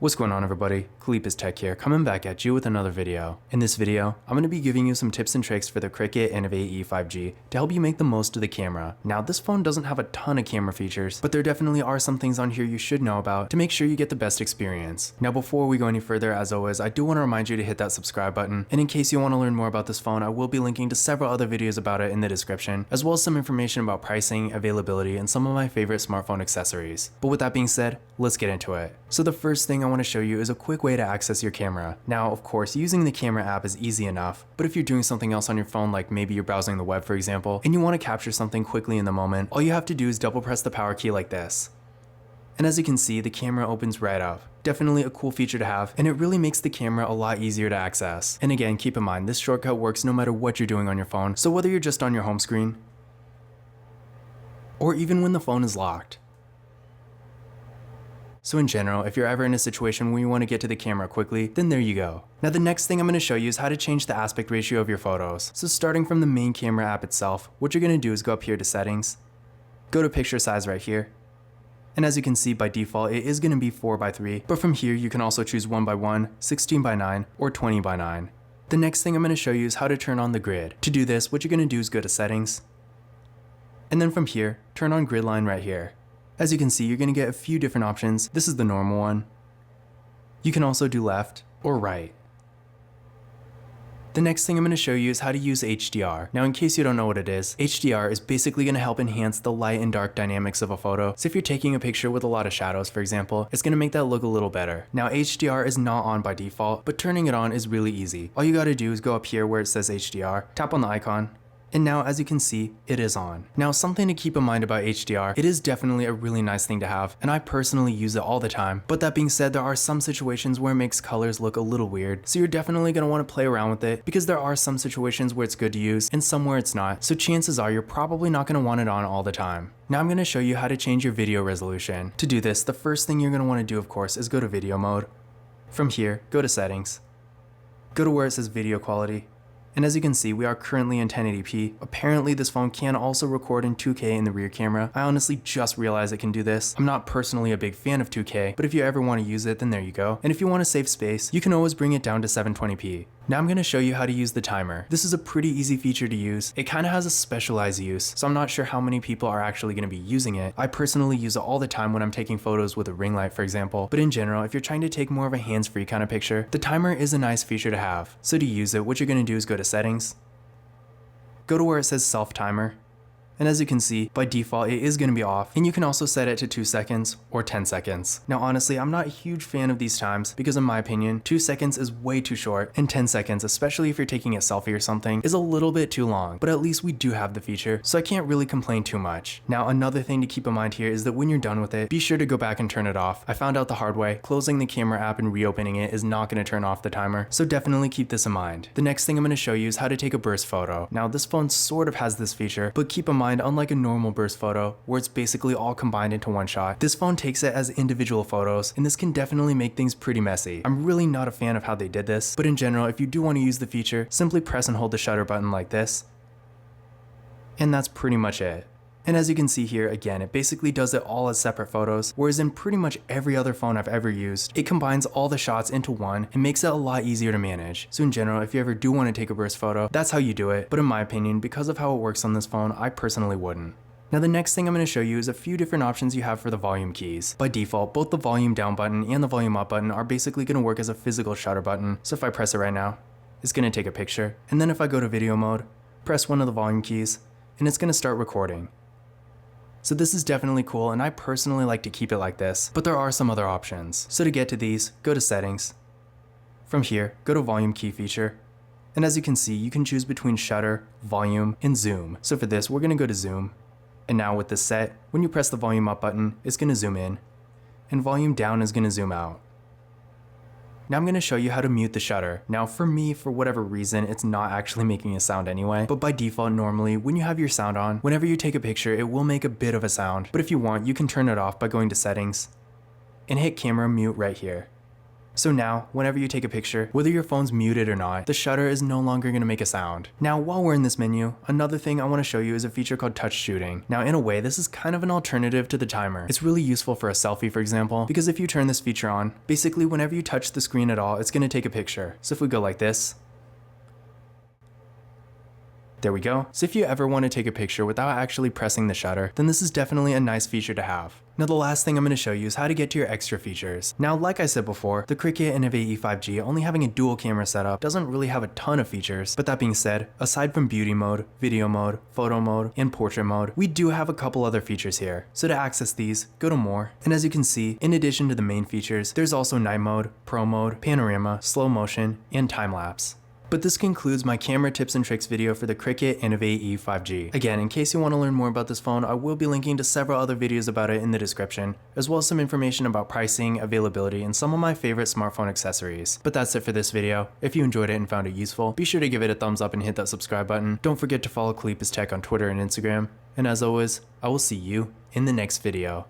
What's going on, everybody? Khalip's Tech here, coming back at you with another video. In this video, I'm going to be giving you some tips and tricks for the Cricut Innovate E5G to help you make the most of the camera. Now, this phone doesn't have a ton of camera features, but there definitely are some things on here you should know about to make sure you get the best experience. Now, before we go any further, as always, I do want to remind you to hit that subscribe button, and in case you want to learn more about this phone, I will be linking to several other videos about it in the description, as well as some information about pricing, availability, and some of my favorite smartphone accessories. But with that being said, let's get into it. So the first thing I want to show you is a quick way to access your camera. Now, of course, using the camera app is easy enough, but if you're doing something else on your phone, like maybe you're browsing the web, for example, and you want to capture something quickly in the moment, all you have to do is double press the power key like this. And as you can see, the camera opens right up. Definitely a cool feature to have, and it really makes the camera a lot easier to access. And again, keep in mind, this shortcut works no matter what you're doing on your phone, so whether you're just on your home screen, or even when the phone is locked. So in general, if you're ever in a situation where you want to get to the camera quickly, then there you go. Now the next thing I'm going to show you is how to change the aspect ratio of your photos. So starting from the main camera app itself, what you're going to do is go up here to settings, go to picture size right here, and as you can see by default it is going to be 4:3, but from here you can also choose 1:1, 16:9, or 20:9. The next thing I'm going to show you is how to turn on the grid. To do this, what you're going to do is go to settings, and then from here, turn on grid line right here. As you can see, you're going to get a few different options. This is the normal one. You can also do left or right. The next thing I'm going to show you is how to use HDR. Now, in case you don't know what it is, HDR is basically going to help enhance the light and dark dynamics of a photo. So if you're taking a picture with a lot of shadows, for example, it's going to make that look a little better. Now, HDR is not on by default, but turning it on is really easy. All you got to do is go up here where it says HDR, tap on the icon, and now, as you can see, it is on. Now, something to keep in mind about HDR, it is definitely a really nice thing to have, and I personally use it all the time. But that being said, there are some situations where it makes colors look a little weird, so you're definitely going to want to play around with it, because there are some situations where it's good to use, and some where it's not, so chances are you're probably not going to want it on all the time. Now I'm going to show you how to change your video resolution. To do this, the first thing you're going to want to do, of course, is go to video mode. From here, go to settings, go to where it says video quality. And as you can see, we are currently in 1080p. Apparently this phone can also record in 2K in the rear camera. I honestly just realized it can do this. I'm not personally a big fan of 2K, but if you ever want to use it, then there you go. And if you want to save space, you can always bring it down to 720p. Now I'm going to show you how to use the timer. This is a pretty easy feature to use. It kind of has a specialized use, so I'm not sure how many people are actually going to be using it. I personally use it all the time when I'm taking photos with a ring light, for example. But in general, if you're trying to take more of a hands-free kind of picture, the timer is a nice feature to have. So to use it, what you're going to do is go to settings, go to where it says self timer. And as you can see, by default, it is going to be off, and you can also set it to 2 seconds or 10 seconds. Now, honestly, I'm not a huge fan of these times because in my opinion, 2 seconds is way too short, and 10 seconds, especially if you're taking a selfie or something, is a little bit too long, but at least we do have the feature, so I can't really complain too much. Now, another thing to keep in mind here is that when you're done with it, be sure to go back and turn it off. I found out the hard way, closing the camera app and reopening it is not going to turn off the timer, so definitely keep this in mind. The next thing I'm going to show you is how to take a burst photo. Now, this phone sort of has this feature, but keep in mind, unlike a normal burst photo, where it's basically all combined into one shot, this phone takes it as individual photos, and this can definitely make things pretty messy. I'm really not a fan of how they did this, but in general, if you do want to use the feature, simply press and hold the shutter button like this, and that's pretty much it. And as you can see here, again, it basically does it all as separate photos, whereas in pretty much every other phone I've ever used, it combines all the shots into one and makes it a lot easier to manage. So in general, if you ever do want to take a burst photo, that's how you do it, but in my opinion, because of how it works on this phone, I personally wouldn't. Now the next thing I'm going to show you is a few different options you have for the volume keys. By default, both the volume down button and the volume up button are basically going to work as a physical shutter button. So if I press it right now, it's going to take a picture. And then if I go to video mode, press one of the volume keys, and it's going to start recording. So this is definitely cool, and I personally like to keep it like this, but there are some other options. So to get to these, go to settings. From here, go to volume key feature. And as you can see, you can choose between shutter, volume, and zoom. So for this, we're going to go to zoom. And now with this set, when you press the volume up button, it's going to zoom in, and volume down is going to zoom out. Now I'm going to show you how to mute the shutter. Now for me, for whatever reason, it's not actually making a sound anyway, but by default normally, when you have your sound on, whenever you take a picture, it will make a bit of a sound. But if you want, you can turn it off by going to settings, and hit camera mute right here. So now, whenever you take a picture, whether your phone's muted or not, the shutter is no longer going to make a sound. Now, while we're in this menu, another thing I want to show you is a feature called touch shooting. Now, in a way, this is kind of an alternative to the timer. It's really useful for a selfie, for example, because if you turn this feature on, basically whenever you touch the screen at all, it's going to take a picture. So if we go like this, there we go. So if you ever want to take a picture without actually pressing the shutter, then this is definitely a nice feature to have. Now the last thing I'm going to show you is how to get to your extra features. Now like I said before, the Cricut Innovate E5G only having a dual camera setup doesn't really have a ton of features, but that being said, aside from beauty mode, video mode, photo mode, and portrait mode, we do have a couple other features here. So to access these, go to more, and as you can see, in addition to the main features, there's also night mode, pro mode, panorama, slow motion, and time lapse. But this concludes my camera tips and tricks video for the Cricut Innovate E5G. Again, in case you want to learn more about this phone, I will be linking to several other videos about it in the description, as well as some information about pricing, availability, and some of my favorite smartphone accessories. But that's it for this video. If you enjoyed it and found it useful, be sure to give it a thumbs up and hit that subscribe button. Don't forget to follow Kalipis Tech on Twitter and Instagram. And as always, I will see you in the next video.